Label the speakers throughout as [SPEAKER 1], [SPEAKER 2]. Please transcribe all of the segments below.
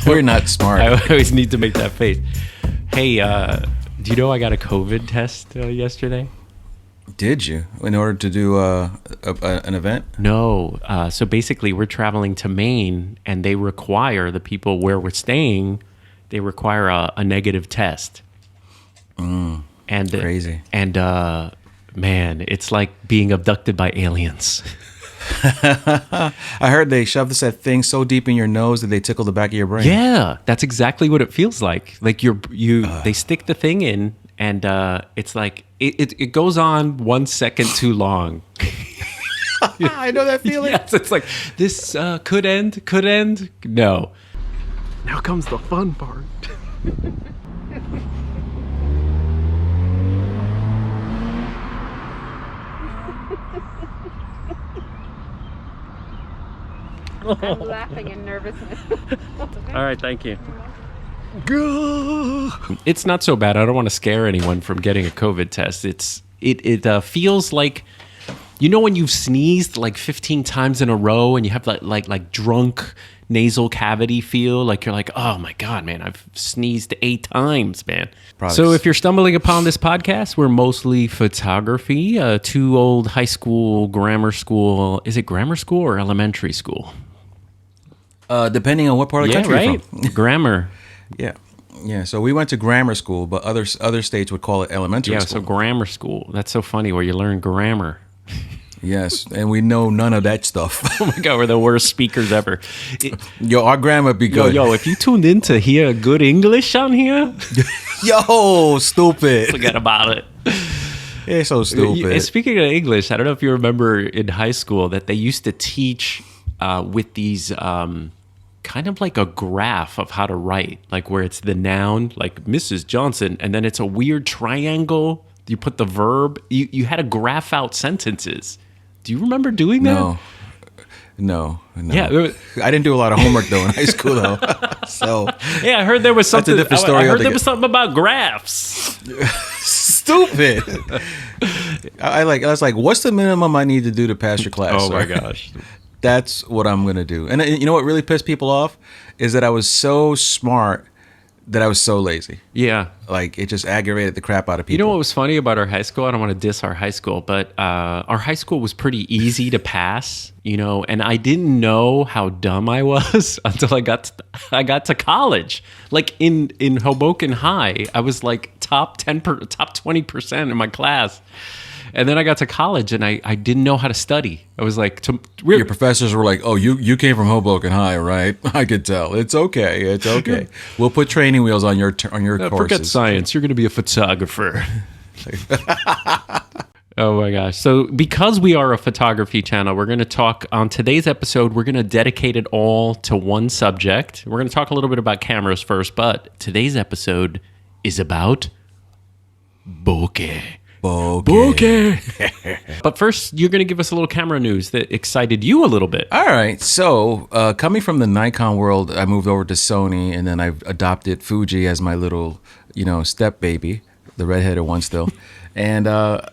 [SPEAKER 1] We're not smart.
[SPEAKER 2] I always need to make that face. Hey, do you know I got a COVID test yesterday?
[SPEAKER 1] Did you? In order to do an event?
[SPEAKER 2] No. So basically, we're traveling to Maine, and they require the people where we're staying. They require a negative test. And
[SPEAKER 1] Crazy.
[SPEAKER 2] And man, it's like being abducted by aliens.
[SPEAKER 1] I heard they shove that thing so deep in your nose that they tickle the back of your brain.
[SPEAKER 2] Yeah, that's exactly what it feels like. Like they stick the thing in, and it's like it goes on 1 second too long.
[SPEAKER 1] I know that feeling.
[SPEAKER 2] Yes, it's like this could end. No. Now comes the fun part.
[SPEAKER 3] I'm laughing in nervousness.
[SPEAKER 2] All right, thank you. It's not so bad. I don't want to scare anyone from getting a COVID test. It feels like, you know, when you've sneezed like 15 times in a row and you have like drunk nasal cavity feel, like you're like, oh my God, man, I've sneezed 8 times, man.
[SPEAKER 1] Products.
[SPEAKER 2] So if you're stumbling upon this podcast, we're mostly photography, 2 old high school, grammar school. Is it grammar school or elementary school?
[SPEAKER 1] Depending on what part of the country you're from.
[SPEAKER 2] Grammar.
[SPEAKER 1] Yeah. So we went to grammar school, but other states would call it elementary school.
[SPEAKER 2] So grammar school. That's so funny where you learn grammar.
[SPEAKER 1] Yes, and we know none of that stuff.
[SPEAKER 2] Oh my God, we're the worst speakers ever.
[SPEAKER 1] Our grammar be good.
[SPEAKER 2] Yo, if you tuned in to hear good English on here,
[SPEAKER 1] yo, stupid.
[SPEAKER 2] forget about it.
[SPEAKER 1] It's so stupid.
[SPEAKER 2] And speaking of English, I don't know if you remember in high school that they used to teach with these kind of like a graph of how to write, like where it's the noun, like Mrs. Johnson, and then it's a weird triangle. You put the verb. You had to graph out sentences. Do you remember doing that?
[SPEAKER 1] No.
[SPEAKER 2] Yeah,
[SPEAKER 1] I didn't do a lot of homework though in high school though. So
[SPEAKER 2] yeah, I heard there was something.
[SPEAKER 1] That's a different story
[SPEAKER 2] I heard there was something about graphs.
[SPEAKER 1] Stupid. I was like, what's the minimum I need to do to pass your class?
[SPEAKER 2] Oh my gosh.
[SPEAKER 1] That's what I'm gonna do. And you know what really pissed people off is that I was so smart that I was so lazy.
[SPEAKER 2] Yeah.
[SPEAKER 1] Like, it just aggravated the crap out of people.
[SPEAKER 2] You know what was funny about our high school? I don't want to diss our high school, but our high school was pretty easy to pass, you know, and I didn't know how dumb I was until I got to college. Like in Hoboken High, I was like top 20% in my class. And then I got to college and I didn't know how to study. I was like,
[SPEAKER 1] your professors were like, "Oh, you came from Hoboken High, right? I could tell. It's okay. We'll put training wheels on your courses.
[SPEAKER 2] Forget science. You're going to be a photographer." Oh my gosh. So because we are a photography channel, we're going to talk on today's episode. We're going to dedicate it all to one subject. We're going to talk a little bit about cameras first, but today's episode is about bokeh. Bokeh. But first, you're going to give us a little camera news that excited you a little bit.
[SPEAKER 1] All right. So coming from the Nikon world, I moved over to Sony, and then I've adopted Fuji as my little, step baby, the redheaded one still. And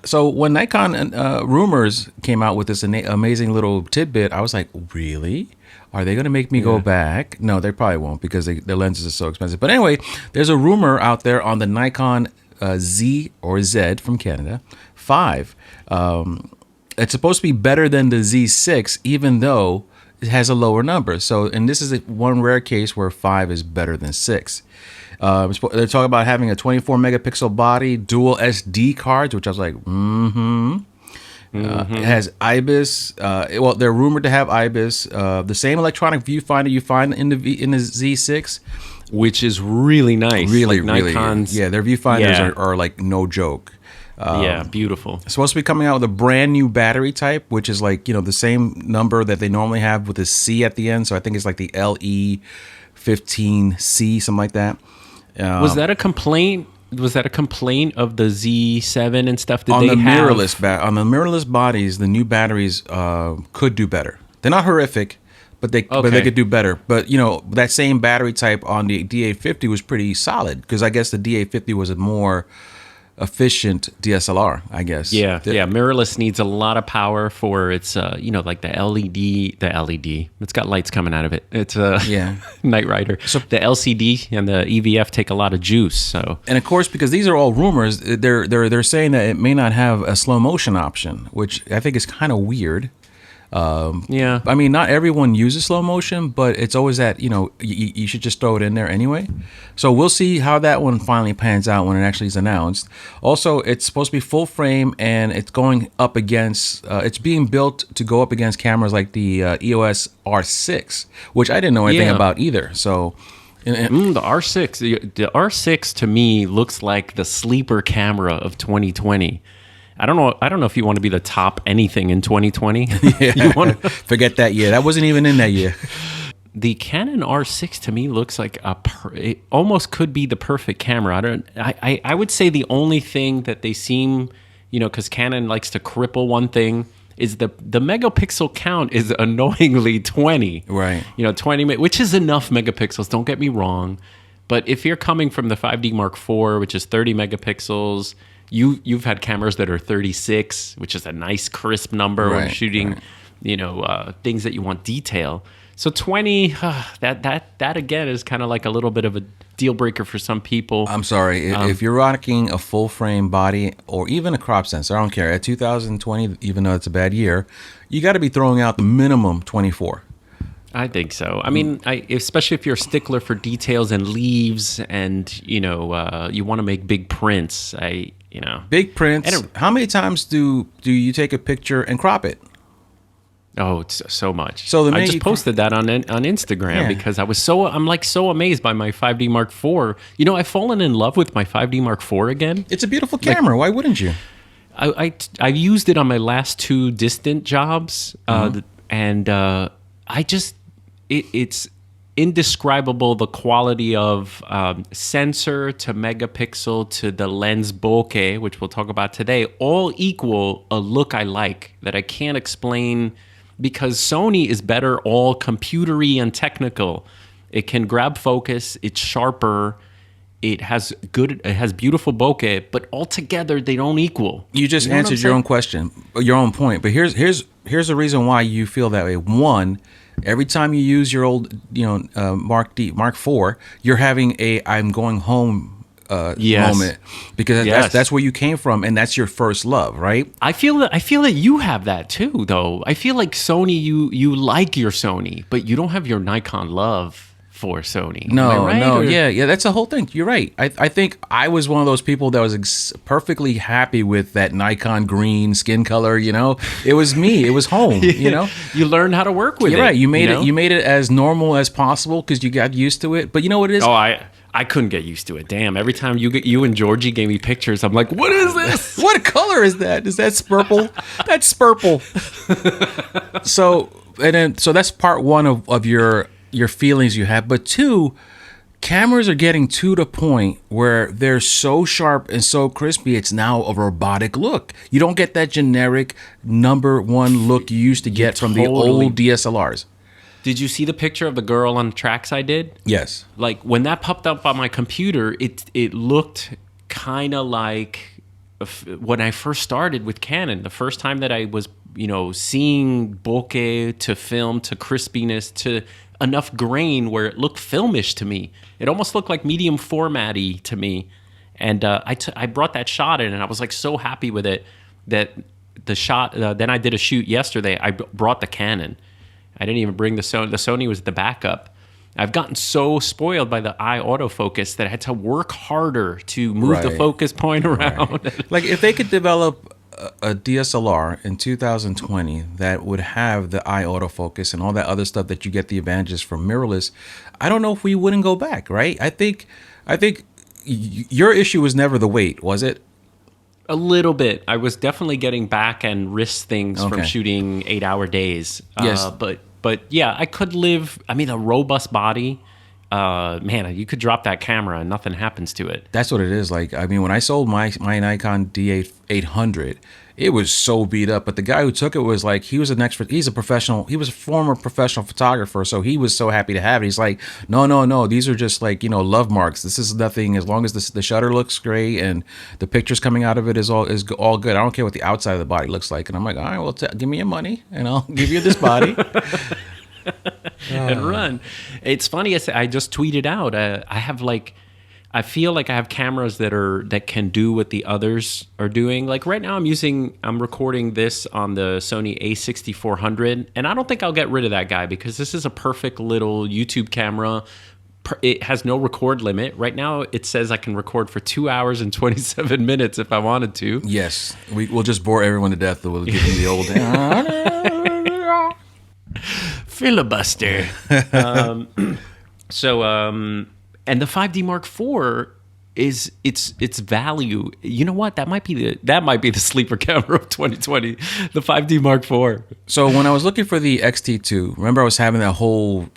[SPEAKER 1] so when Nikon rumors came out with this amazing little tidbit, I was like, really? Are they going to make me go back? No, they probably won't because their lenses are so expensive. But anyway, there's a rumor out there on the Nikon Z or Z from Canada 5. It's supposed to be better than the Z6, even though it has a lower number. So, and this is one rare case where 5 is better than 6. They're talking about having a 24 megapixel body, dual SD cards, which I was like, It has IBIS. Well, they're rumored to have IBIS. The same electronic viewfinder you find in the Z6.
[SPEAKER 2] Which is really nice.
[SPEAKER 1] Really,
[SPEAKER 2] like
[SPEAKER 1] really.
[SPEAKER 2] Nikon's,
[SPEAKER 1] yeah, their viewfinders are like no joke.
[SPEAKER 2] Yeah, beautiful.
[SPEAKER 1] It's supposed to be coming out with a brand new battery type, which is like, the same number that they normally have with a C at the end. So I think it's like the LE15C, something like that.
[SPEAKER 2] Was that a complaint? Was that a complaint of the Z7 and stuff?
[SPEAKER 1] On the mirrorless bodies, the new batteries could do better. They're not horrific, but they could do better. But that same battery type on the D850 was pretty solid because I guess the D850 was a more efficient DSLR, I guess.
[SPEAKER 2] Yeah, yeah. Mirrorless needs a lot of power for its, like the LED. The LED. It's got lights coming out of it. It's a
[SPEAKER 1] Yeah.
[SPEAKER 2] Knight Rider. So the LCD and the EVF take a lot of juice. So
[SPEAKER 1] And of course, because these are all rumors, they're saying that it may not have a slow motion option, which I think is kind of weird.
[SPEAKER 2] yeah,
[SPEAKER 1] I mean, not everyone uses slow motion, but it's always that, you should just throw it in there anyway. So we'll see how that one finally pans out when it actually is announced. Also, it's supposed to be full frame, and it's going up against, it's being built to go up against cameras like the EOS R6, which I didn't know anything
[SPEAKER 2] Yeah.
[SPEAKER 1] about either. So,
[SPEAKER 2] the R6. The R6 to me looks like the sleeper camera of 2020. I don't know if you want to be the top anything in 2020. You want to,
[SPEAKER 1] forget that year. That wasn't even in that year.
[SPEAKER 2] the Canon R6 to me looks like it almost could be the perfect camera. I would say the only thing that they seem, because Canon likes to cripple one thing, is the megapixel count is annoyingly 20.
[SPEAKER 1] Right.
[SPEAKER 2] 20, which is enough megapixels, don't get me wrong. But if you're coming from the 5D Mark IV, which is 30 megapixels, you've had cameras that are 36, which is a nice crisp number when
[SPEAKER 1] Right,
[SPEAKER 2] you're shooting, things that you want detail. So 20, that again is kind of like a little bit of a deal breaker for some people.
[SPEAKER 1] I'm sorry. If you're rocking a full frame body or even a crop sensor, I don't care. At 2020, even though it's a bad year, you got to be throwing out the minimum 24.
[SPEAKER 2] I think so. I mean, especially if you're a stickler for details and leaves, and you want to make big prints.
[SPEAKER 1] Big prints. How many times do you take a picture and crop it?
[SPEAKER 2] Oh, it's so much.
[SPEAKER 1] So
[SPEAKER 2] I just posted that on Instagram because I'm so amazed by my 5D Mark IV. I've fallen in love with my 5D Mark IV again.
[SPEAKER 1] It's a beautiful camera. Why wouldn't you?
[SPEAKER 2] I used it on my last two distant jobs, and it's indescribable, the quality of sensor to megapixel to the lens bokeh, which we'll talk about today, all equal a look I like that I can't explain, because Sony is better all computery and technical. It can grab focus, it's sharper, it has beautiful bokeh, but altogether they don't equal.
[SPEAKER 1] You just
[SPEAKER 2] know what
[SPEAKER 1] answered
[SPEAKER 2] I'm
[SPEAKER 1] your
[SPEAKER 2] saying?
[SPEAKER 1] own question, your own point. But here's the reason why you feel that way. One, every time you use your old, Mark IV, you're having a "I'm going home"
[SPEAKER 2] Yes.
[SPEAKER 1] moment, because that's where you came from, and that's your first love, right?
[SPEAKER 2] I feel that you have that too, though. I feel like Sony, you like your Sony, but you don't have your Nikon love for Sony. Am I right?
[SPEAKER 1] Yeah, that's the whole thing. You're right. I think I was one of those people that was perfectly happy with that Nikon green skin color. It was me. It was home.
[SPEAKER 2] You learned how to work with it.
[SPEAKER 1] You're right. You made
[SPEAKER 2] know?
[SPEAKER 1] it. You made it as normal as possible because you got used to it. But you know what it is?
[SPEAKER 2] Oh, I couldn't get used to it. Damn! Every time you and Georgie gave me pictures, I'm like, "What is this?
[SPEAKER 1] What color is that? Is that purple? That's purple." So that's part one of your feelings you have. But two, cameras are getting to the point where they're so sharp and so crispy, it's now a robotic look. You don't get that generic number one look you used to get from the old DSLRs.
[SPEAKER 2] Did you see the picture of the girl on the tracks I did?
[SPEAKER 1] Yes.
[SPEAKER 2] Like when that popped up on my computer, it looked kind of like when I first started with Canon. The first time that I was, seeing bokeh to film to crispiness to enough grain where it looked filmish to me. It almost looked like medium format-y to me. And I brought that shot in, and I was like so happy with it that the shot. Then I did a shoot yesterday. I brought the Canon. I didn't even bring the Sony. The Sony was the backup. I've gotten so spoiled by the eye autofocus that I had to work harder to move the focus point around.
[SPEAKER 1] Right. Like if they could develop a DSLR in 2020 that would have the eye autofocus and all that other stuff that you get the advantages from mirrorless, I don't know if we wouldn't go back, right? I think your issue was never the weight, was it?
[SPEAKER 2] A little bit. I was definitely getting back and wrist things from shooting 8-hour days.
[SPEAKER 1] Yes.
[SPEAKER 2] But yeah, I could live. I mean, a robust body. man, you could drop that camera and nothing happens to it.
[SPEAKER 1] That's what it is. Like, I mean, when I sold my Nikon D800, it was so beat up. But the guy who took it was like, he's a professional. He was a former professional photographer, so he was so happy to have it. He's like, no, these are just like, love marks. This is nothing. As long as the shutter looks great and the pictures coming out of it is all good. I don't care what the outside of the body looks like. And I'm like, all right, well, give me your money and I'll give you this body.
[SPEAKER 2] And run. It's funny. I just tweeted out. I feel like I have cameras that can do what the others are doing. Like right now, I'm recording this on the Sony A6400, and I don't think I'll get rid of that guy because this is a perfect little YouTube camera. It has no record limit. Right now, it says I can record for 2 hours and 27 minutes if I wanted to. Yes,
[SPEAKER 1] we'll just bore everyone to death. We'll give you the old.
[SPEAKER 2] Filibuster. And the 5D Mark IV is its value. You know what? That might be the sleeper camera of 2020. The 5D Mark IV.
[SPEAKER 1] So when I was looking for the XT2, remember I was having that whole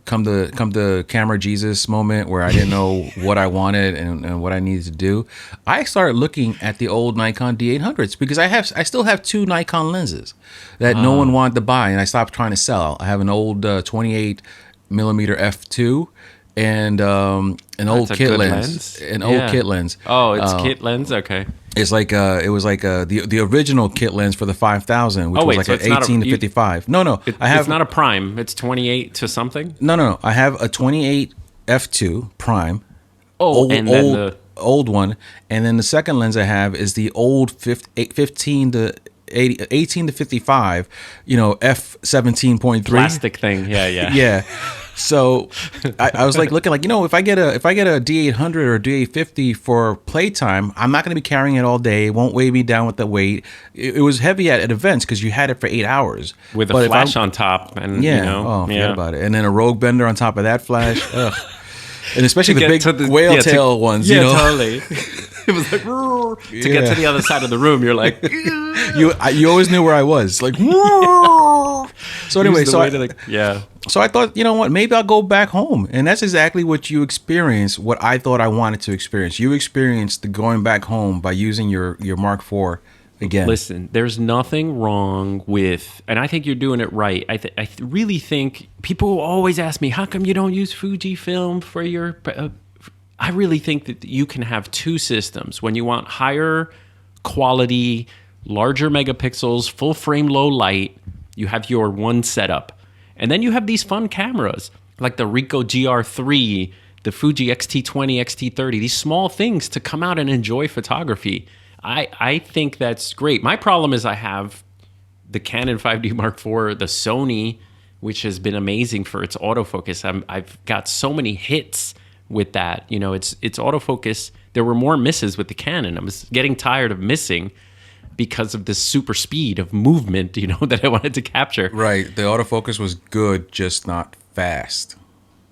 [SPEAKER 1] come to camera Jesus moment where I didn't know what I wanted and what I needed to do. I started looking at the old Nikon D800s because I still have 2 Nikon lenses that no one wanted to buy, and I stopped trying to sell. I have an old 28 millimeter f2. And an old kit lens. Old kit lens.
[SPEAKER 2] Oh, it's kit lens? Okay.
[SPEAKER 1] It's like it was like the original kit lens for the 5000, which was like an 18 to 55. No,
[SPEAKER 2] it's not a prime. It's 28 to something.
[SPEAKER 1] No. I have a 28 f2 prime. Old one, and then the second lens I have is the old 15 to 18 to 55. f17.3
[SPEAKER 2] plastic thing. Yeah.
[SPEAKER 1] Yeah. So I was like looking like, if I get a D800 or D850 for playtime, I'm not going to be carrying it all day. It won't weigh me down with the weight. It was heavy at events because you had it for 8 hours
[SPEAKER 2] with a flash on top, and
[SPEAKER 1] forget about it. And then a rogue bender on top of that flash. Ugh. And especially the big whale tail ones.
[SPEAKER 2] Totally. It was like to get to the other side of the room. You're like
[SPEAKER 1] you always knew where I was. Like so anyway, So I thought, you know what, maybe I'll go back home. And that's exactly what you experienced, what I thought I wanted to experience. You experienced the going back home by using your Mark IV again.
[SPEAKER 2] Listen, there's nothing wrong with, and I think you're doing it right. I really think people always ask me, how come you don't use Fujifilm for your... I really think that you can have 2 systems. When you want higher quality, larger megapixels, full frame, low light, you have your one setup. And then you have these fun cameras like the Ricoh GR3, the Fuji X-T20, X-T30, these small things to come out and enjoy photography. I think that's great. My problem is I have the Canon 5D Mark IV, the Sony, which has been amazing for its autofocus. I've got so many hits with that. It's autofocus. There were more misses with the Canon. I was getting tired of missing because of this super speed of movement, that I wanted to capture.
[SPEAKER 1] Right. The autofocus was good, just not fast.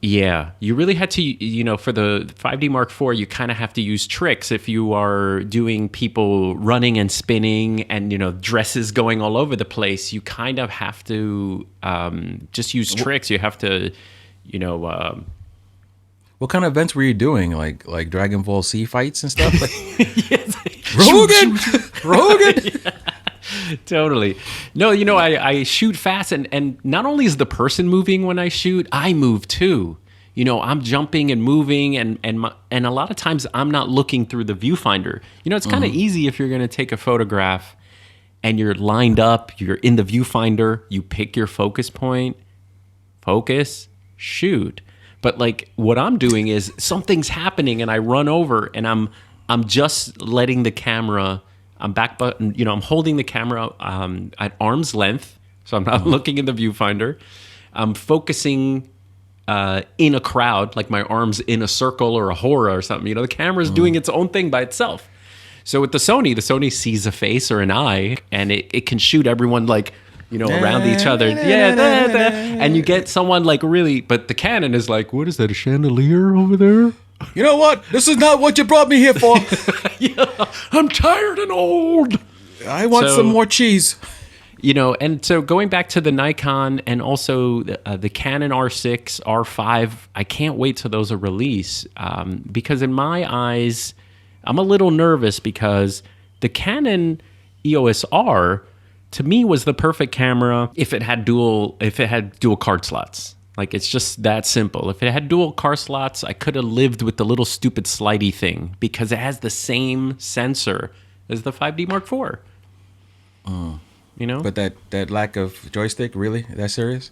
[SPEAKER 2] Yeah. You really had to, for the 5D Mark IV, you kind of have to use tricks if you are doing people running and spinning and, dresses going all over the place. You kind of have to just use tricks. You have to,
[SPEAKER 1] What kind of events were you doing? Like Dragon Ball Z fights and stuff?
[SPEAKER 2] Yes.
[SPEAKER 1] Rogan.
[SPEAKER 2] Yeah, totally. No, I shoot fast, and not only is the person moving when I shoot, I move too. I'm jumping and moving, and a lot of times I'm not looking through the viewfinder. It's kind of easy if you're going to take a photograph and you're lined up, you're in the viewfinder, you pick your focus point, focus, shoot. But like what I'm doing is something's happening and I run over and I'm just letting the camera, I'm back button, I'm holding the camera at arm's length, so I'm not looking in the viewfinder. I'm focusing in a crowd, like my arms in a circle or a hora or something. The camera's doing its own thing by itself. So with the Sony sees a face or an eye, and it can shoot everyone like, around each other. And you get someone like really, but the Canon is like, what is that, a chandelier over there?
[SPEAKER 1] You know what? This is not what you brought me here for.
[SPEAKER 2] Yeah, I'm tired and old.
[SPEAKER 1] I want some more cheese.
[SPEAKER 2] And so going back to the Nikon and also the Canon R6, R5, I can't wait till those are released because in my eyes, I'm a little nervous because the Canon EOS R to me was the perfect camera if it had dual card slots. Like, it's just that simple. If it had dual card slots, I could have lived with the little stupid slidey thing because it has the same sensor as the 5D Mark IV.
[SPEAKER 1] But that lack of joystick, really? That serious?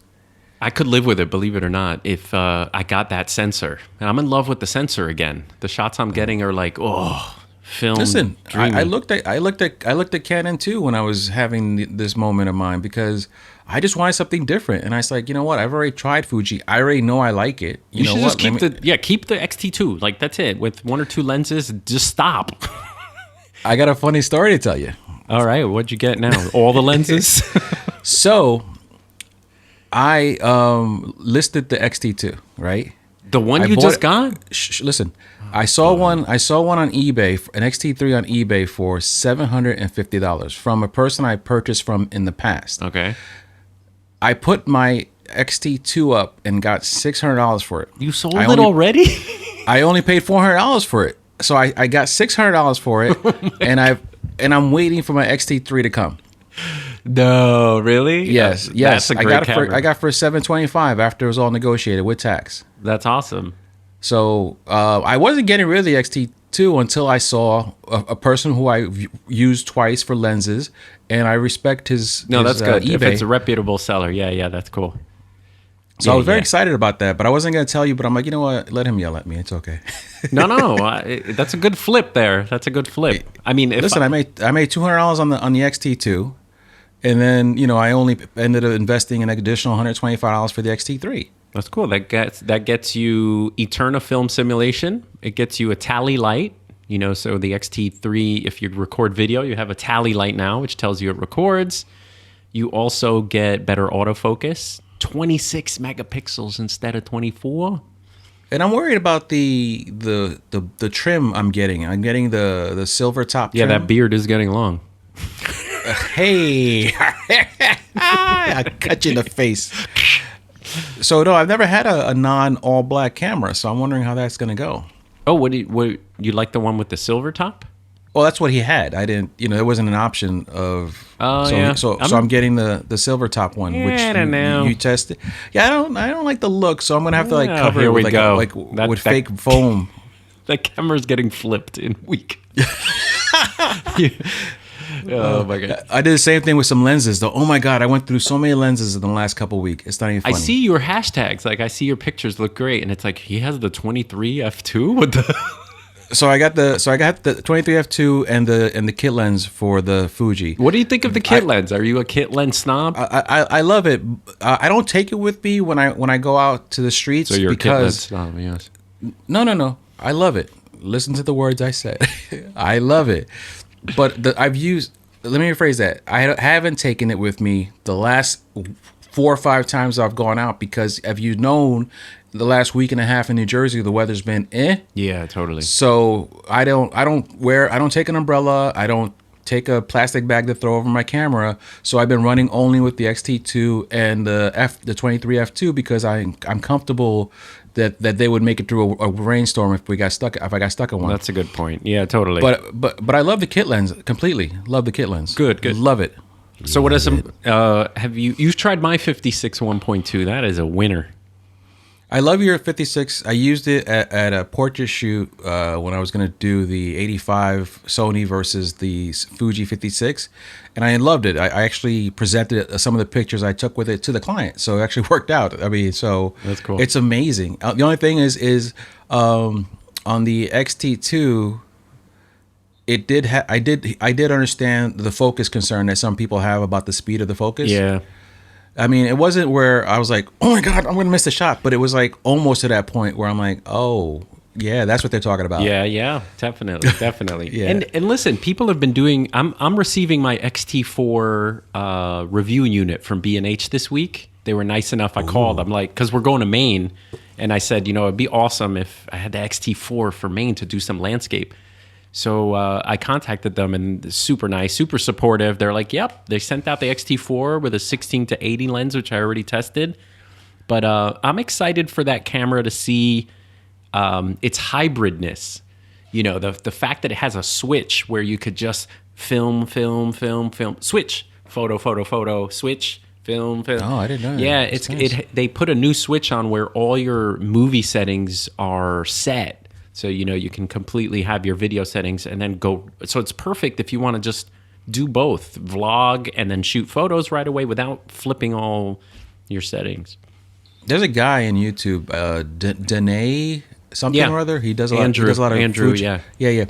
[SPEAKER 2] I could live with it, believe it or not, if I got that sensor. And I'm in love with the sensor again. The shots I'm getting are like, film.
[SPEAKER 1] Listen,
[SPEAKER 2] dreamy.
[SPEAKER 1] I looked at Canon too when I was having this moment of mine because I just wanted something different, and I was like, you know what? I've already tried Fuji. I already know I like it.
[SPEAKER 2] You
[SPEAKER 1] know
[SPEAKER 2] should
[SPEAKER 1] what?
[SPEAKER 2] just keep the XT2. Like, that's it. With 1 or 2 lenses, just stop.
[SPEAKER 1] I got a funny story to tell you.
[SPEAKER 2] All right, what'd you get now? All the lenses?
[SPEAKER 1] So, I listed the XT2, right?
[SPEAKER 2] The one you just got?
[SPEAKER 1] Listen, I saw one on eBay, an XT3 on eBay for $750 from a person I purchased from in the past.
[SPEAKER 2] Okay.
[SPEAKER 1] I put my XT2 up and got $600 for it.
[SPEAKER 2] You sold it already?
[SPEAKER 1] I only paid $400 for it. So I got $600 for it, and I'm waiting for my XT3 to come.
[SPEAKER 2] No, really?
[SPEAKER 1] Yes.
[SPEAKER 2] That's a great camera.
[SPEAKER 1] I got for $725 after it was all negotiated with tax.
[SPEAKER 2] That's awesome.
[SPEAKER 1] So I wasn't getting rid of the XT2 until I saw a person who I used twice for lenses, and I respect his.
[SPEAKER 2] No, that's good.
[SPEAKER 1] eBay.
[SPEAKER 2] If it's a reputable seller, yeah, that's cool.
[SPEAKER 1] So I was very excited about that, but I wasn't going to tell you. But I'm like, you know what? Let him yell at me. It's okay.
[SPEAKER 2] No, that's a good flip there. That's a good flip. I mean,
[SPEAKER 1] listen, I made $200 on the XT2, and then I only ended up investing an additional $125 for the XT3.
[SPEAKER 2] That's cool. That gets you Eterna film simulation. It gets you a tally light. So the XT3, if you record video, you have a tally light now, which tells you it records. You also get better autofocus, 26 megapixels instead of 24.
[SPEAKER 1] And I'm worried about the trim I'm getting. I'm getting the silver top trim.
[SPEAKER 2] Yeah, that beard is getting long.
[SPEAKER 1] Hey, I cut you in the face. So no, I've never had a non all black camera, so I'm wondering how that's gonna go.
[SPEAKER 2] Oh, what you like the one with the silver top?
[SPEAKER 1] Well, that's what he had. I didn't, there wasn't an option of.
[SPEAKER 2] Oh,
[SPEAKER 1] so,
[SPEAKER 2] yeah.
[SPEAKER 1] So I'm getting the silver top one, which
[SPEAKER 2] I don't know.
[SPEAKER 1] You tested. Yeah, I don't like the look, so I'm gonna have to cover
[SPEAKER 2] here
[SPEAKER 1] it with
[SPEAKER 2] we go.
[SPEAKER 1] with fake foam.
[SPEAKER 2] That camera's getting flipped in a week. Oh my god!
[SPEAKER 1] I did the same thing with some lenses, though. Oh my god, I went through so many lenses in the last couple of weeks. It's not even funny.
[SPEAKER 2] I see your hashtags. Like, I see your pictures look great, and it's like he has the 23 f2 with the.
[SPEAKER 1] So I got the 23 f2 and the kit lens for the Fuji.
[SPEAKER 2] What do you think of the kit lens? Are you a kit lens snob?
[SPEAKER 1] I love it. I don't take it with me when I go out to the streets.
[SPEAKER 2] So you're
[SPEAKER 1] because
[SPEAKER 2] a kit lens snob, yes.
[SPEAKER 1] No. I love it. Listen to the words I said. I love it. But let me rephrase that. I haven't taken it with me the last 4 or 5 times I've gone out because have you known the last week and a half in New Jersey the weather's been
[SPEAKER 2] Yeah, totally.
[SPEAKER 1] So I don't take an umbrella. I don't take a plastic bag to throw over my camera. So I've been running only with the XT2 and the 23 f2 because I'm comfortable that they would make it through a rainstorm if I got stuck in one.
[SPEAKER 2] That's a good point. Yeah, totally.
[SPEAKER 1] But I love the kit lens completely. Love the kit lens.
[SPEAKER 2] Good.
[SPEAKER 1] Love it.
[SPEAKER 2] So what are some? You've tried my 56 1.2? That is a winner.
[SPEAKER 1] I love your 56. I used it at a portrait shoot when I was going to do the 85 Sony versus the Fuji 56, and I loved it. I actually presented some of the pictures I took with it to the client, so it actually worked out. I mean, so
[SPEAKER 2] that's cool.
[SPEAKER 1] It's amazing. The only thing is on the XT2. I did understand the focus concern that some people have about the speed of the focus.
[SPEAKER 2] Yeah.
[SPEAKER 1] I mean, it wasn't where I was like, oh my God, I'm going to miss the shot. But it was like almost to that point where I'm like, oh, yeah, that's what they're talking about.
[SPEAKER 2] Yeah, definitely.
[SPEAKER 1] Yeah.
[SPEAKER 2] And listen, people have been doing, I'm receiving my XT4 review unit from B&H this week. They were nice enough. I called. I'm like, because we're going to Maine. And I said, it'd be awesome if I had the XT4 for Maine to do some landscape. So I contacted them, and super nice, super supportive. They're like, yep. They sent out the X-T4 with a 16 to 80 lens, which I already tested. But I'm excited for that camera to see its hybridness. You know, the fact that it has a switch where you could just film, switch, photo, switch, film.
[SPEAKER 1] Oh, I didn't know that.
[SPEAKER 2] Yeah,
[SPEAKER 1] That's nice.
[SPEAKER 2] they put a new switch on where all your movie settings are set. So, you know, you can completely have your video settings and then go. So it's perfect if you want to just do both, vlog and then shoot photos right away without flipping all your settings.
[SPEAKER 1] There's a guy in YouTube, Danae something
[SPEAKER 2] Yeah.
[SPEAKER 1] or other. He does a lot.
[SPEAKER 2] Andrew,
[SPEAKER 1] He does a lot of
[SPEAKER 2] Andrew,
[SPEAKER 1] food.
[SPEAKER 2] yeah.
[SPEAKER 1] Yeah.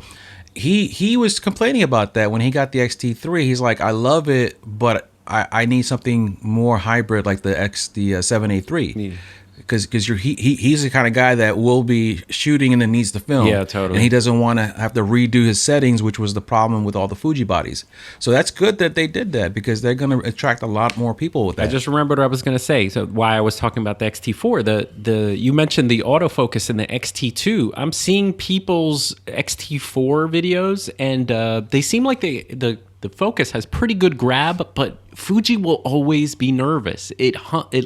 [SPEAKER 1] He was complaining about that when he got the XT3. He's like, I love it, but I need something more hybrid like the 7A3. Because he's the kind of guy that will be shooting and then needs to film.
[SPEAKER 2] Yeah, totally.
[SPEAKER 1] And he doesn't want to have to redo his settings, which was the problem with all the Fuji bodies. So that's good that they did that because they're going to attract a lot more people with that.
[SPEAKER 2] I just remembered what I was going to say. So why I was talking about the XT4, the you mentioned the autofocus in the XT2. I'm seeing people's XT4 videos, and they seem like the focus has pretty good grab, but Fuji will always be nervous. It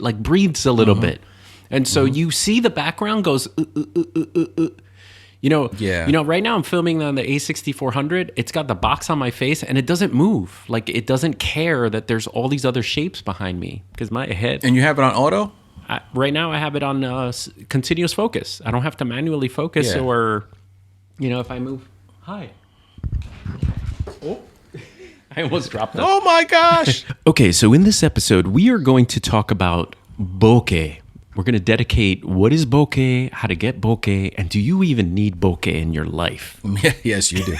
[SPEAKER 2] like breathes a little bit. And so you see the background goes, you know,
[SPEAKER 1] Yeah.
[SPEAKER 2] You know, right now I'm filming on the A6400. It's got the box on my face and it doesn't move. Like it doesn't care that there's all these other shapes behind me because my head.
[SPEAKER 1] And you have it on auto?
[SPEAKER 2] Right now I have it on continuous focus. I don't have to manually focus
[SPEAKER 1] Yeah.
[SPEAKER 2] or, you know, if I move. Hi. Oh, I almost dropped it.
[SPEAKER 1] Oh my gosh.
[SPEAKER 2] Okay, so in this episode, we are going to talk about bokeh. We're going to dedicate what is bokeh, how to get bokeh, and do you even need bokeh in your life?
[SPEAKER 1] Yes, you do.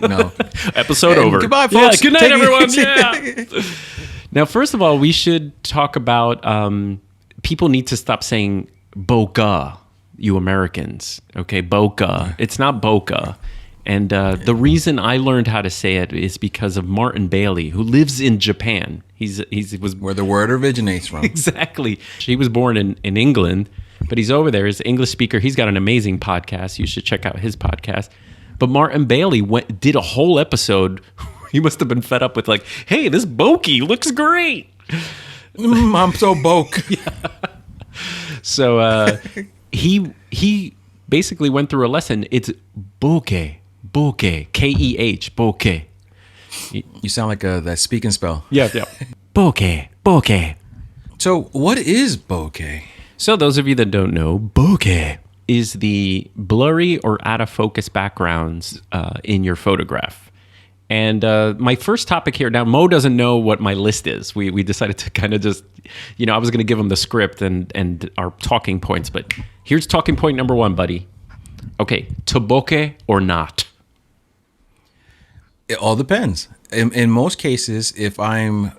[SPEAKER 1] No.
[SPEAKER 2] Episode
[SPEAKER 1] And
[SPEAKER 2] over.
[SPEAKER 1] goodbye, folks.
[SPEAKER 2] Yeah, good night,
[SPEAKER 1] Take
[SPEAKER 2] everyone.
[SPEAKER 1] it.
[SPEAKER 2] Yeah. Now, first of all, we should talk about people need to stop saying bokeh, you Americans. Okay, bokeh. It's not bokeh. And the reason I learned how to say it is because of Martin Bailey, who lives in Japan. He was
[SPEAKER 1] Where the word originates from.
[SPEAKER 2] exactly. He was born in England, but he's over there. He's an English speaker. He's got an amazing podcast. You should check out his podcast. But Martin Bailey did a whole episode. He must have been fed up with like, hey, this bokeh looks great.
[SPEAKER 1] I'm so boke.
[SPEAKER 2] So he basically went through a lesson. It's bokeh, Keh, bokeh.
[SPEAKER 1] You sound like that speak and spell.
[SPEAKER 2] Yeah. Bokeh.
[SPEAKER 1] So what is bokeh?
[SPEAKER 2] So those of you that don't know, bokeh is the blurry or out of focus backgrounds in your photograph. And my first topic here, now Mo doesn't know what my list is. We decided to kind of just, you know, I was going to give him the script and our talking points, but here's talking point number 1, buddy. Okay, to bokeh or not?
[SPEAKER 1] It all depends. In most cases, if I'm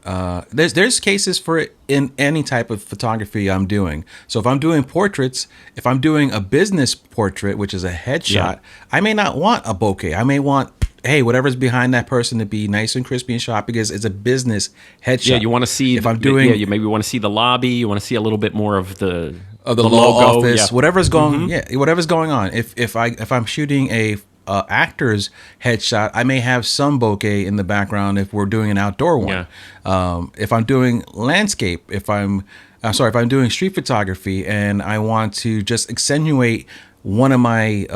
[SPEAKER 1] there's cases for it in any type of photography I'm doing. So if I'm doing portraits, if I'm doing a business portrait, which is a headshot,
[SPEAKER 2] Yeah.
[SPEAKER 1] I may not want a bokeh. I may want, hey, whatever's behind that person to be nice and crispy and sharp because it's a business headshot.
[SPEAKER 2] Yeah, you want to see
[SPEAKER 1] if I'm doing
[SPEAKER 2] you maybe want to see the lobby, you want to see a little bit more of the
[SPEAKER 1] law
[SPEAKER 2] logo.
[SPEAKER 1] office,
[SPEAKER 2] Yeah.
[SPEAKER 1] whatever's going, whatever's going on. If I'm shooting a actor's headshot, I may have some bokeh in the background if we're doing an outdoor one. If I'm doing landscape, if I'm doing street photography and I want to just accentuate one of my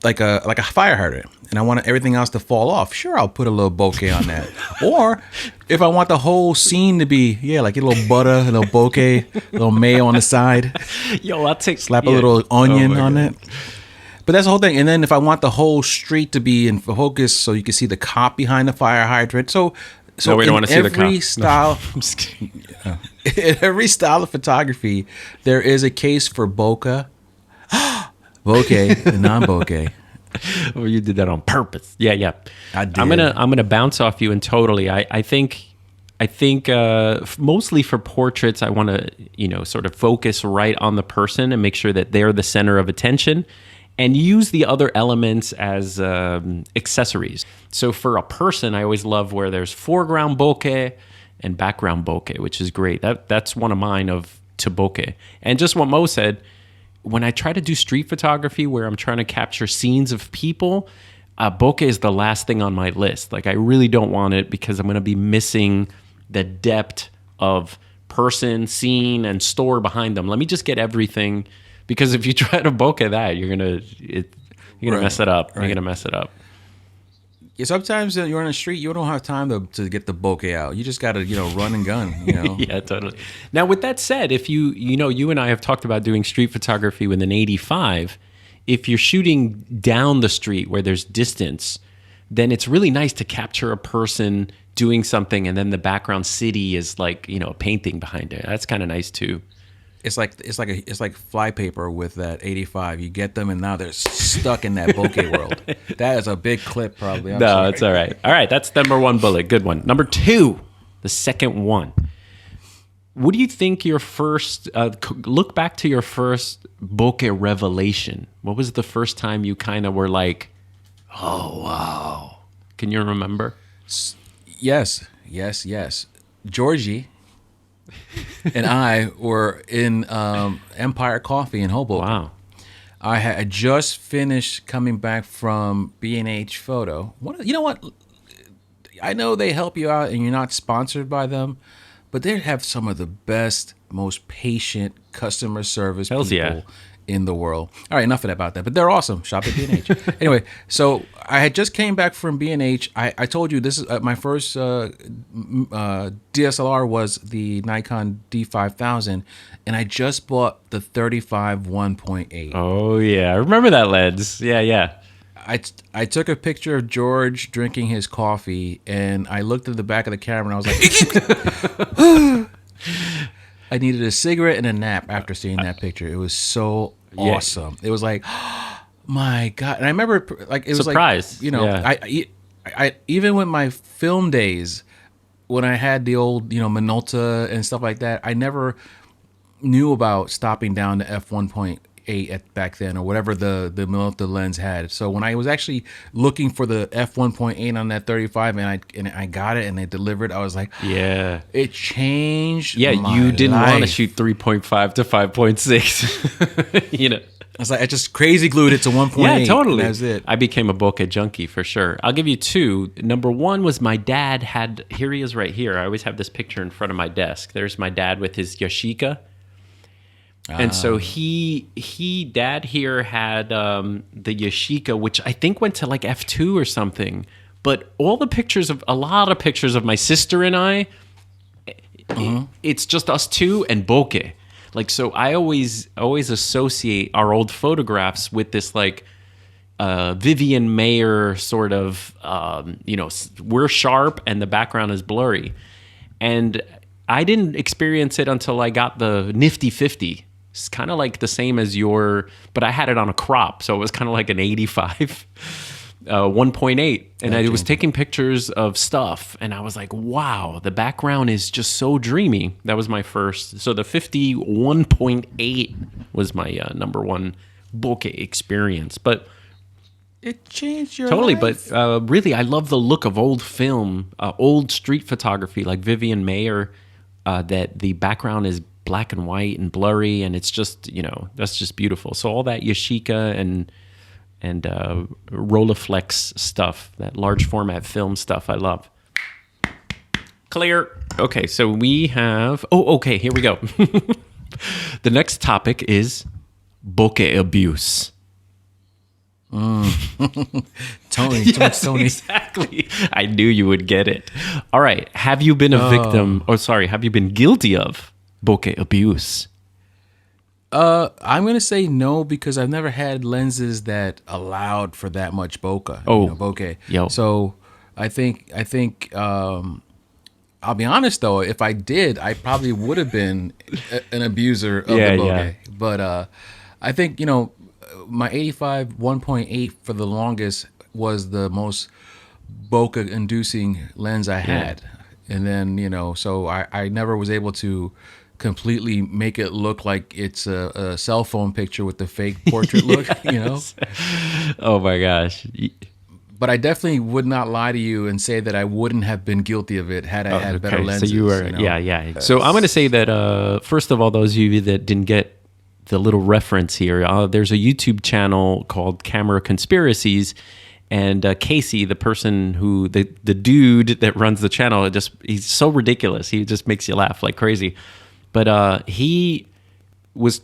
[SPEAKER 1] like a fire hydrant and I want everything else to fall off, sure, I'll put a little bokeh on that. Or if I want the whole scene to be like a little butter, a little bokeh, a little mayo on the side,
[SPEAKER 2] Yo, I'll take
[SPEAKER 1] slap a little onion
[SPEAKER 2] my
[SPEAKER 1] on
[SPEAKER 2] God.
[SPEAKER 1] it. But that's the whole thing. And then if I want the whole street to be in focus so you can see the cop behind the fire hydrant. So
[SPEAKER 2] No, we don't want to see the
[SPEAKER 1] every
[SPEAKER 2] cop.
[SPEAKER 1] style,
[SPEAKER 2] I'm just kidding.
[SPEAKER 1] in every style of photography, there is a case for bokeh, and non-bokeh.
[SPEAKER 2] Oh, you did that on purpose. Yeah.
[SPEAKER 1] I did.
[SPEAKER 2] I'm gonna bounce off you and totally. I think mostly for portraits, I want to sort of focus right on the person and make sure that they're the center of attention, and use the other elements as accessories. So for a person, I always love where there's foreground bokeh and background bokeh, which is great. That's one of mine to bokeh. And just what Mo said, when I try to do street photography where I'm trying to capture scenes of people, Bokeh is the last thing on my list. Like, I really don't want it because I'm going to be missing the depth of person, scene, and store behind them. Let me just get everything, because if you try to bokeh that, you're gonna mess it up. You're gonna mess it up.
[SPEAKER 1] Yeah, sometimes you're on the street, you don't have time to get the bokeh out. You just got to, run and gun,
[SPEAKER 2] Yeah, totally. Now, with that said, if you and I have talked about doing street photography with an 85, if you're shooting down the street where there's distance, then it's really nice to capture a person doing something, and then the background city is like, a painting behind it. That's kind of nice too.
[SPEAKER 1] It's like flypaper with that 85. You get them, and now they're stuck in that bokeh world. That is a big clip, probably. I'm sorry.
[SPEAKER 2] It's all right. All right, that's number one bullet. Good one. Number two, the second one. What do you think your first? Look back to your first bokeh revelation. What was the first time you kind of were like, "Oh wow"? Can you remember?
[SPEAKER 1] Yes. Georgie and I were in Empire Coffee in Hoboken.
[SPEAKER 2] Wow.
[SPEAKER 1] I had just finished coming back from B&H Photo. You know what? I know they help you out and you're not sponsored by them, but they have some of the best, most patient customer service people in the world. All right, enough of that about that. But they're awesome. Shop at B&H. Anyway, so I had just came back from B&H. I told you this is my first DSLR was the Nikon D5000, and I just bought the 35 1.8.
[SPEAKER 2] Oh yeah, I remember that lens. Yeah.
[SPEAKER 1] I took a picture of George drinking his coffee, and I looked at the back of the camera, and I was like, I needed a cigarette and a nap after seeing that picture. It was so awesome. It was like, my God. And I remember, like, it was
[SPEAKER 2] surprise.
[SPEAKER 1] Like, I even with my film days, when I had the old, Minolta and stuff like that, I never knew about stopping down to f1.8 back then, or whatever the Minolta lens had. So when I was actually looking for the f1.8 on that 35, and I got it and they delivered, I was like, it changed.
[SPEAKER 2] You didn't want to shoot 3.5 to 5.6.
[SPEAKER 1] I was like, I just crazy glued it to 1.8.
[SPEAKER 2] Yeah, totally.
[SPEAKER 1] That's it.
[SPEAKER 2] I became a bokeh junkie for sure. I'll give you two. Number one was my dad had, here he is right here. I always have this picture in front of my desk. There's my dad with his Yashica. And so dad here had the Yashica, which I think went to like F2 or something. But a lot of pictures of my sister and I, it's just us two and bokeh. Like, so I always associate our old photographs with this like Vivian Mayer sort of, we're sharp and the background is blurry. And I didn't experience it until I got the Nifty 50. It's kind of like the same as but I had it on a crop, so it was kind of like an 85 1.8, and I was taking pictures of stuff, and I was like, wow, the background is just so dreamy. That was my first. So the 50 1.8 was my number one bokeh experience, but
[SPEAKER 1] it changed your
[SPEAKER 2] totally
[SPEAKER 1] life.
[SPEAKER 2] But really, I love the look of old film, old street photography like Vivian Mayer, that the background is black and white and blurry, and it's just, that's just beautiful. So all that Yashica and Rolleiflex stuff, that large format film stuff, I love. Clear. Okay, so we have, okay, here we go. The next topic is Bokeh Abuse.
[SPEAKER 1] Tony.
[SPEAKER 2] Exactly. I knew you would get it. All right. Have you been a victim, have you been guilty of bokeh abuse?
[SPEAKER 1] I'm gonna say no, because I've never had lenses that allowed for that much bokeh. Bokeh.
[SPEAKER 2] Yo.
[SPEAKER 1] So I think I'll be honest though. If I did, I probably would have been an abuser of the bokeh.
[SPEAKER 2] Yeah.
[SPEAKER 1] But I think my 85 1.8 for the longest was the most bokeh inducing lens I had, and then so I never was able to completely make it look like it's a cell phone picture with the fake portrait look,
[SPEAKER 2] Oh my gosh.
[SPEAKER 1] But I definitely would not lie to you and say that I wouldn't have been guilty of it had I had better lenses.
[SPEAKER 2] So you were, yeah. So I'm going to say that, first of all, those of you that didn't get the little reference here, there's a YouTube channel called Camera Conspiracies, And Casey, the person who the dude that runs the channel, he's so ridiculous. He just makes you laugh like crazy. But he was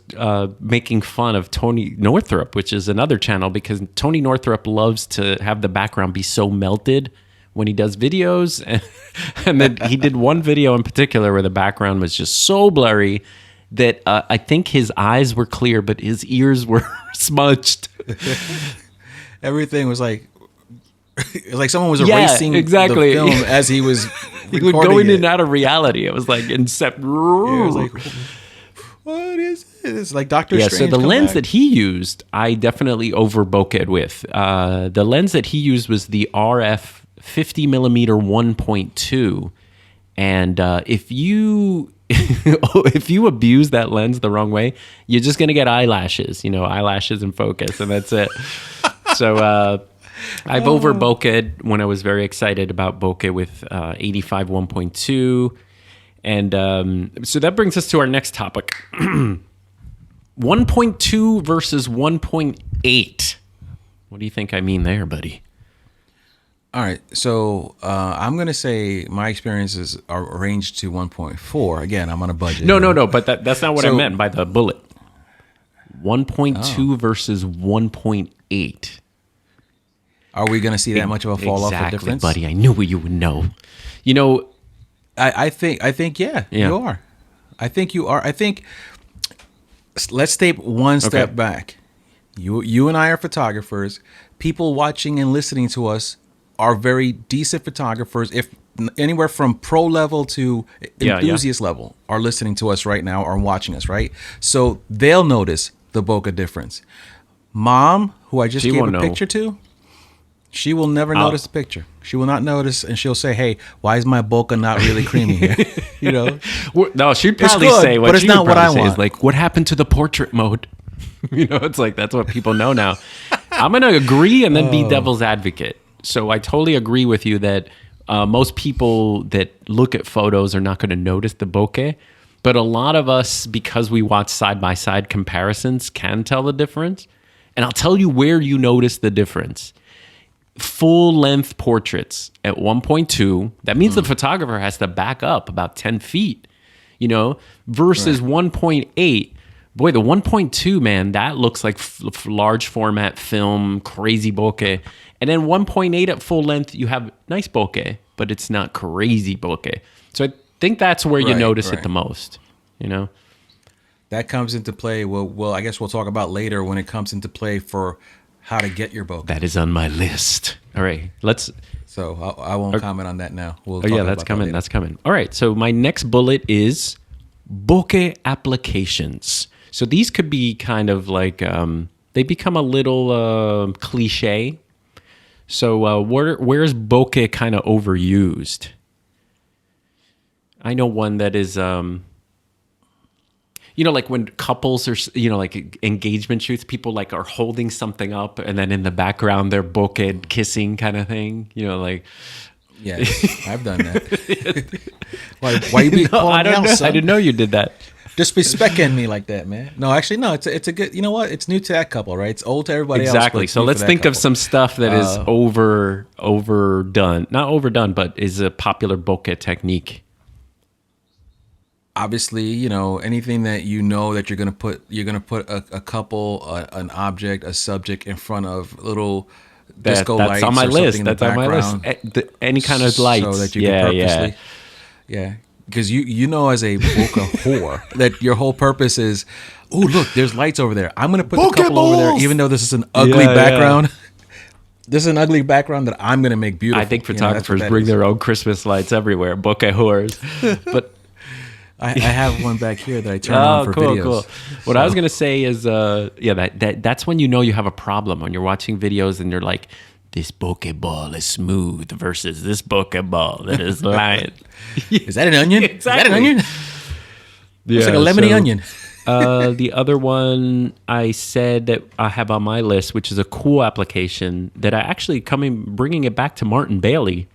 [SPEAKER 2] making fun of Tony Northrup, which is another channel, because Tony Northrup loves to have the background be so melted when he does videos. And then he did one video in particular where the background was just so blurry that I think his eyes were clear, but his ears were smudged.
[SPEAKER 1] Everything was like someone was erasing the film as he was recording
[SPEAKER 2] going in
[SPEAKER 1] it.
[SPEAKER 2] and out of reality. It was like Incept.
[SPEAKER 1] It was like, what is this? Like Doctor Strange.
[SPEAKER 2] So the lens
[SPEAKER 1] back.
[SPEAKER 2] that he used, I definitely over bokeh'd with. The lens that he used was the RF 50 millimeter 1.2, and if you abuse that lens the wrong way, you're just gonna get eyelashes. Eyelashes in focus, and that's it. So I've over bokeh'd when I was very excited about bokeh with 85 1.2. And so that brings us to our next topic. 1.2 versus 1.8. What do you think I mean there, buddy?
[SPEAKER 1] All right, so I'm going to say my experiences are ranged to 1.4. Again, I'm on a budget.
[SPEAKER 2] No, but that's not what I meant by the bullet. 1.2 versus 1.8.
[SPEAKER 1] Are we going to see that much of a fall off of difference?
[SPEAKER 2] Buddy. I knew you would know.
[SPEAKER 1] I think yeah, you are. I think you are. I think let's take one step back. You and I are photographers. People watching and listening to us are very decent photographers. If anywhere from pro level to enthusiast level are listening to us right now or watching us, right? So they'll notice the bokeh difference. Mom, who I just gave a picture to, she will never notice the picture. She will not notice, and she'll say, "Hey, why is my bokeh not really creamy here?"
[SPEAKER 2] No, she'd probably say what
[SPEAKER 1] it's not what I want.
[SPEAKER 2] Is like, what happened to the portrait mode? It's like that's what people know now. I'm gonna agree and then be devil's advocate. So I totally agree with you that most people that look at photos are not going to notice the bokeh, but a lot of us, because we watch side by side comparisons, can tell the difference. And I'll tell you where you notice the difference. Full length portraits at 1.2, that means the photographer has to back up about 10 feet, versus 1.8. Boy, the 1.2, man, that looks like large format film, crazy bokeh. And then 1.8 at full length, you have nice bokeh, but it's not crazy bokeh. So I think that's where you notice it the most,
[SPEAKER 1] That comes into play. Well, I guess we'll talk about later when it comes into play for how to get your bokeh.
[SPEAKER 2] That is on my list. All right,
[SPEAKER 1] So I won't comment on that now. We'll talk
[SPEAKER 2] that's coming. That's coming. All right. So my next bullet is bokeh applications. So these could be kind of like they become a little cliche. So where's bokeh kind of overused? I know one that is. Like when couples are, like engagement shoots, people like are holding something up and then in the background they're bokeh kissing kind of thing, like.
[SPEAKER 1] Yes, I've done that. Why you be calling me out, son?
[SPEAKER 2] I didn't know you did that.
[SPEAKER 1] Just be specking me like that, man. No, actually, no. It's a good. You know what? It's new to that couple, right? It's old to everybody else.
[SPEAKER 2] Exactly. So let's think of some stuff that is overdone. Not overdone, but is a popular bokeh technique.
[SPEAKER 1] Obviously, anything that that you're gonna put a couple, an object, a subject in front of little disco lights.
[SPEAKER 2] That's on my list.
[SPEAKER 1] That's on my list.
[SPEAKER 2] Any kind of lights,
[SPEAKER 1] so that you can purposely, because as a bokeh whore, that your whole purpose is, oh look, there's lights over there. I'm gonna put the couple over there, even though this is an ugly background. Yeah. This is an ugly background that I'm gonna make beautiful.
[SPEAKER 2] I think photographers bring their own Christmas lights everywhere. Bokeh whores, but.
[SPEAKER 1] I have one back here that I turn on for videos.
[SPEAKER 2] Cool. What I was gonna say is, that's when you have a problem when you're watching videos and you're like, this bokeh ball is smooth versus this bokeh ball that is lined.
[SPEAKER 1] Is that an onion?
[SPEAKER 2] Exactly.
[SPEAKER 1] Is that an onion? It's like a lemony onion.
[SPEAKER 2] The other one I said that I have on my list, which is a cool application that I actually bringing it back to Martin Bailey.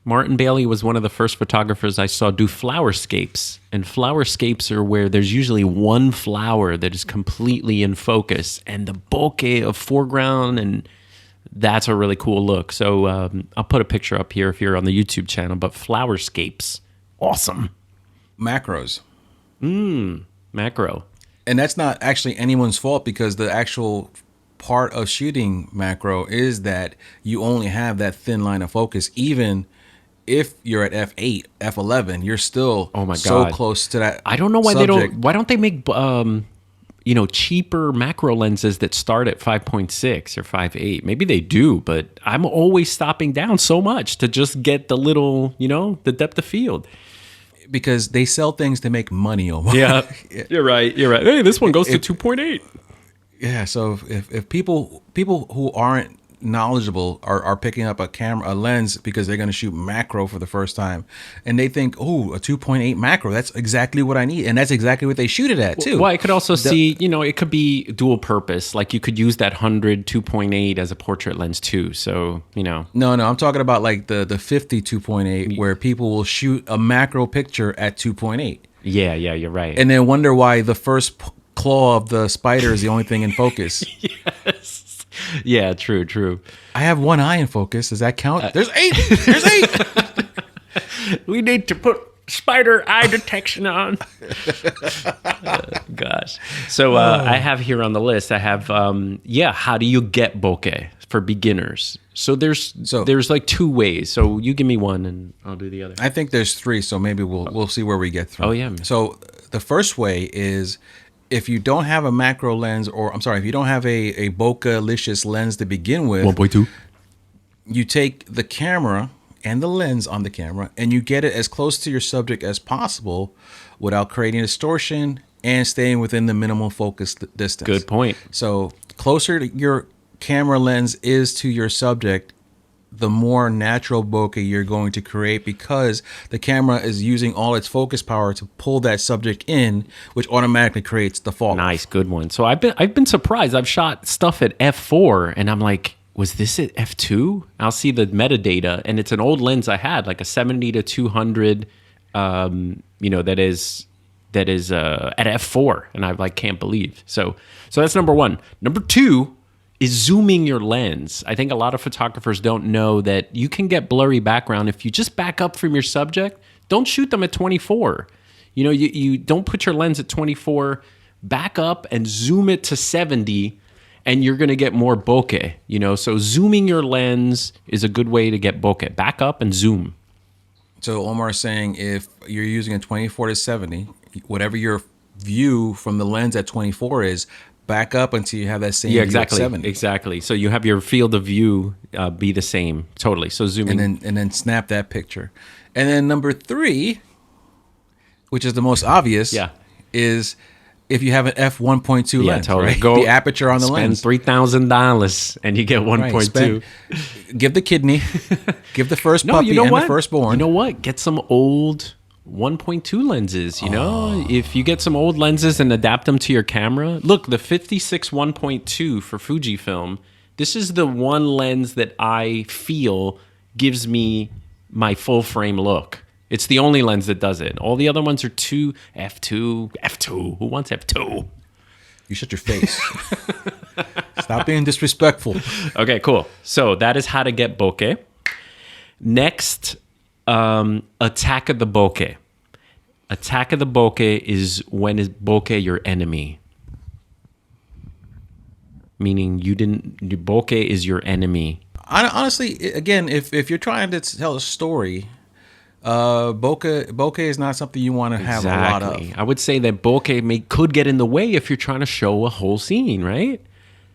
[SPEAKER 2] Martin Bailey was one of the first photographers I saw do flowerscapes. And flowerscapes are where there's usually one flower that is completely in focus. And the bokeh of foreground and That's a really cool look. So I'll put a picture up here if you're on the YouTube channel. But Flowerscapes, awesome.
[SPEAKER 1] Macros.
[SPEAKER 2] Macro.
[SPEAKER 1] And that's not actually anyone's fault, because the actual part of shooting macro is that you only have that thin line of focus. Even if you're at f8, f11, you're still so close to that.
[SPEAKER 2] I don't know why
[SPEAKER 1] subject.
[SPEAKER 2] why don't they make cheaper macro lenses that start at 5.6 or 5.8? Maybe they do, but I'm always stopping down so much to just get the little, the depth of field.
[SPEAKER 1] Because they sell things to make money, Omar.
[SPEAKER 2] Yeah, you're right. Hey, this one goes to 2.8.
[SPEAKER 1] Yeah, so if people who aren't knowledgeable are picking up a lens because they're going to shoot macro for the first time, and they think, oh, a 2.8 macro, that's exactly what I need, and that's exactly what they shoot it at too.
[SPEAKER 2] Well, I could also see, it could be dual purpose. Like you could use that 100 2.8 as a portrait lens too. So No,
[SPEAKER 1] I'm talking about like the 50 2.8, where people will shoot a macro picture at 2.8.
[SPEAKER 2] Yeah, you're right.
[SPEAKER 1] And then wonder why the first claw of the spider is the only thing in focus.
[SPEAKER 2] Yes. Yeah, true.
[SPEAKER 1] I have one eye in focus. Does that count? There's 8. There's 8.
[SPEAKER 2] We need to put spider eye detection on. Gosh. So I have here on the list, I have, how do you get bokeh for beginners? So there's like 2 ways. So you give me one and I'll do the other.
[SPEAKER 1] I think there's 3, so maybe we'll see where we get through.
[SPEAKER 2] Oh, yeah.
[SPEAKER 1] So the first way is, if you don't have a macro lens, if you don't have a Bokeh-licious lens to begin with,
[SPEAKER 2] 1.2,
[SPEAKER 1] you take the camera and the lens on the camera and you get it as close to your subject as possible without creating distortion and staying within the minimal focus distance.
[SPEAKER 2] Good point.
[SPEAKER 1] So closer to your camera lens is to your subject, the more natural bokeh you're going to create, because the camera is using all its focus power to pull that subject in, which automatically creates the fall.
[SPEAKER 2] Nice, good one. So I've been surprised. I've shot stuff at f4 and I'm like, was this at f2? I'll see the metadata, and it's an old lens I had, like a 70 to 200, that is at f4, and I can't believe. So that's number 1. Number 2 is zooming your lens. I think a lot of photographers don't know that you can get blurry background if you just back up from your subject. Don't shoot them at 24. You don't put your lens at 24, back up and zoom it to 70, and you're going to get more bokeh. So zooming your lens is a good way to get bokeh. Back up and zoom.
[SPEAKER 1] So Omar is saying, if you're using a 24 to 70, whatever your view from the lens at 24 is, back up until you have that same view at 70.
[SPEAKER 2] Exactly. So you have your field of view be the same. Totally. So zooming.
[SPEAKER 1] And then snap that picture. And then number 3, which is the most obvious, is if you have an f1.2 lens.
[SPEAKER 2] Totally.
[SPEAKER 1] Right?
[SPEAKER 2] Go
[SPEAKER 1] the aperture on the lens.
[SPEAKER 2] Spend $3,000 and you get 1.2.
[SPEAKER 1] Give the kidney, give the first puppy and the firstborn.
[SPEAKER 2] You know what? Get some old 1.2 lenses. If you get some old lenses and adapt them to your camera. Look, the 56 1.2 for Fujifilm, this is the one lens that I feel gives me my full frame look. It's the only lens that does it. All the other ones are f2. Who wants f2?
[SPEAKER 1] You shut your face. Stop being disrespectful.
[SPEAKER 2] Okay, cool. So that is how to get bokeh. Next, attack of the bokeh. Attack of the bokeh is when is bokeh your enemy? Meaning bokeh is your enemy.
[SPEAKER 1] Honestly, again, if you're trying to tell a story, bokeh is not something you want to have a lot of.
[SPEAKER 2] I would say that bokeh could get in the way if you're trying to show a whole scene, right?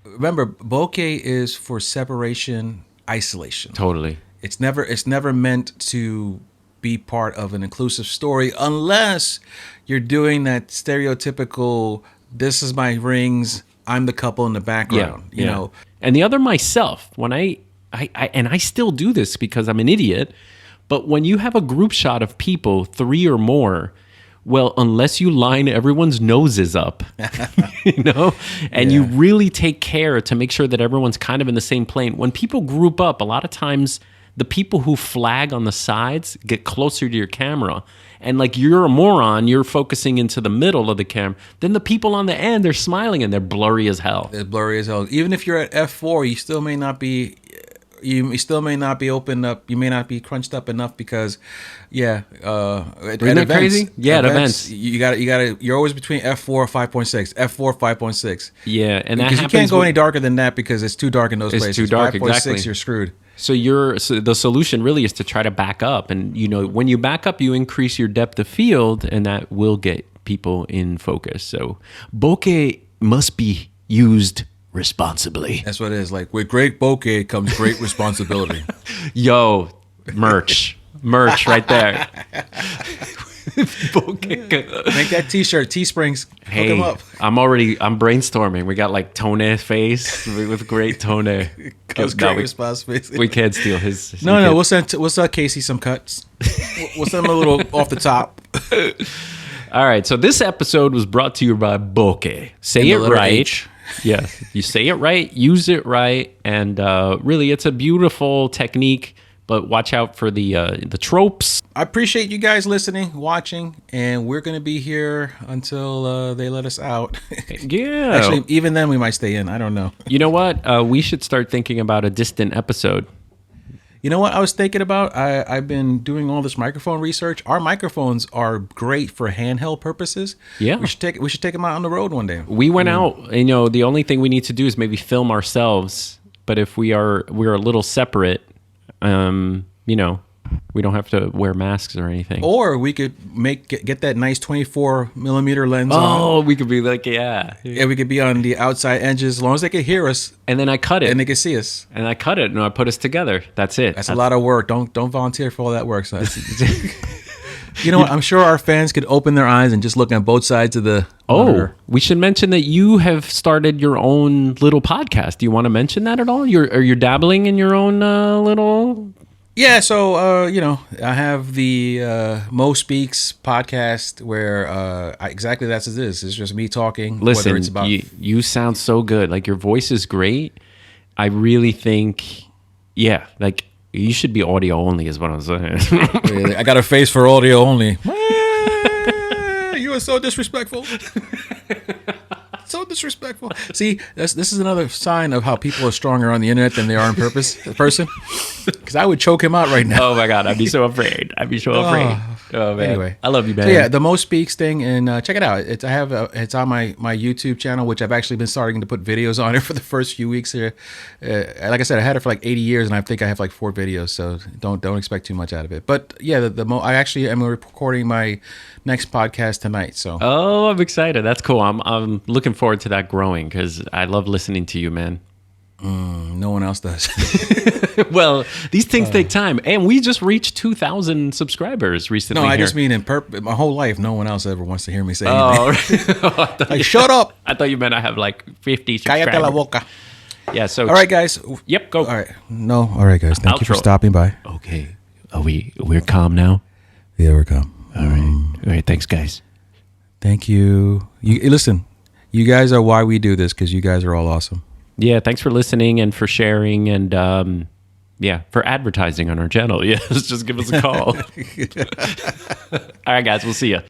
[SPEAKER 1] Remember, bokeh is for separation, isolation.
[SPEAKER 2] Totally.
[SPEAKER 1] It's never meant to be part of an inclusive story unless you're doing that stereotypical, this is my rings, I'm the couple in the background, you know.
[SPEAKER 2] And the other myself, when I still do this because I'm an idiot, but when you have a group shot of people, 3 or more, well, unless you line everyone's noses up, and you really take care to make sure that everyone's kind of in the same plane. When people group up, a lot of times the people who flag on the sides get closer to your camera. And like you're a moron, you're focusing into the middle of the camera. Then the people on the end, they're smiling and they're blurry as hell.
[SPEAKER 1] They're blurry as hell. Even if you're at f4, you still may not be you still may not be opened up. You may not be crunched up enough because, at
[SPEAKER 2] Isn't that crazy? Yeah, at events.
[SPEAKER 1] You got to. You're always between F4 5.6, F4 5.6.
[SPEAKER 2] Yeah, and that
[SPEAKER 1] because you
[SPEAKER 2] happens
[SPEAKER 1] can't go
[SPEAKER 2] with-
[SPEAKER 1] any darker than that because it's too dark in those places.
[SPEAKER 2] too dark,
[SPEAKER 1] 5.6,
[SPEAKER 2] exactly.
[SPEAKER 1] you're screwed.
[SPEAKER 2] So the solution really is to try to back up, and when you back up, you increase your depth of field, and that will get people in focus. So bokeh must be used responsibly.
[SPEAKER 1] That's what it is. Like with great bokeh comes great responsibility.
[SPEAKER 2] Yo, merch right there. Bokeh.
[SPEAKER 1] Make that T-shirt, Teesprings. Hook them up.
[SPEAKER 2] I'm brainstorming. We got like Tone face with great Tone.
[SPEAKER 1] Comes great responsibility.
[SPEAKER 2] We can't steal his.
[SPEAKER 1] No, we'll send Casey some cuts. We'll send him a little off the top.
[SPEAKER 2] All right, so this episode was brought to you by Bokeh. Say it right.
[SPEAKER 1] H.
[SPEAKER 2] Yeah, you say it right, use it right, and really, it's a beautiful technique. But watch out for the tropes.
[SPEAKER 1] I appreciate you guys listening, watching, and we're going to be here until they let us out.
[SPEAKER 2] Yeah.
[SPEAKER 1] Actually, even then we might stay in. I don't know.
[SPEAKER 2] You know what? We should start thinking about a distant episode.
[SPEAKER 1] You know what I was thinking about? I've been doing all this microphone research. Our microphones are great for handheld purposes.
[SPEAKER 2] Yeah.
[SPEAKER 1] We should take them out on the road one day.
[SPEAKER 2] We went out, and, the only thing we need to do is maybe film ourselves. But if we're a little separate, we don't have to wear masks or anything.
[SPEAKER 1] Or we could get that nice 24 millimeter lens on.
[SPEAKER 2] Oh, we could be like, yeah.
[SPEAKER 1] Yeah, we could be on the outside edges as long as they could hear us
[SPEAKER 2] And then I cut it.
[SPEAKER 1] and they could see us.
[SPEAKER 2] And I cut it, and I put us together. That's it.
[SPEAKER 1] That's a lot of work. Don't volunteer for all that work, son. You know what? I'm sure our fans could open their eyes and just look on both sides of the monitor.
[SPEAKER 2] We should mention that you have started your own little podcast. Do you want to mention that at all? You're dabbling in your own little...
[SPEAKER 1] Yeah, so I have the Moe Speaks podcast where exactly that's what it is. It's just me talking.
[SPEAKER 2] Listen,
[SPEAKER 1] whether it's about
[SPEAKER 2] you sound so good. Like, your voice is great. I really think, you should be audio only is what I'm saying.
[SPEAKER 1] Really, I got a face for audio only. You are so disrespectful. So disrespectful. See, this is another sign of how people are stronger on the internet than they are in person. Because I would choke him out right now.
[SPEAKER 2] Oh my God, I'd be so afraid. Oh man.
[SPEAKER 1] Anyway,
[SPEAKER 2] I love you, man.
[SPEAKER 1] So yeah, the Moe Speaks thing, and check it out. It's on my YouTube channel, which I've actually been starting to put videos on it for the first few weeks here. Like I said, I had it for like 80 years, and I think I have like 4 videos, so don't expect too much out of it. But yeah, I actually am recording my next podcast tonight. So
[SPEAKER 2] I'm excited. That's cool. I'm looking forward to that growing because I love listening to you, man.
[SPEAKER 1] No one else does.
[SPEAKER 2] Well, these things take time, and we just reached 2,000 subscribers recently.
[SPEAKER 1] No, I
[SPEAKER 2] here.
[SPEAKER 1] just mean my whole life, no one else ever wants to hear me say anything.
[SPEAKER 2] Oh,
[SPEAKER 1] Like, shut up.
[SPEAKER 2] I thought you meant I have like 50 subscribers.
[SPEAKER 1] Cállate la boca.
[SPEAKER 2] Yeah. So
[SPEAKER 1] All right, guys.
[SPEAKER 2] Yep. Go.
[SPEAKER 1] All right. No. All right, guys. Thank you for
[SPEAKER 2] Outro.
[SPEAKER 1] stopping by.
[SPEAKER 2] Okay. We're calm now.
[SPEAKER 1] Yeah, we're calm.
[SPEAKER 2] All right. Thanks, guys.
[SPEAKER 1] Thank you. Listen, you guys are why we do this because you guys are all awesome.
[SPEAKER 2] Yeah. Thanks for listening and for sharing and for advertising on our channel. Yes. Just give us a call. All right, guys. We'll see you.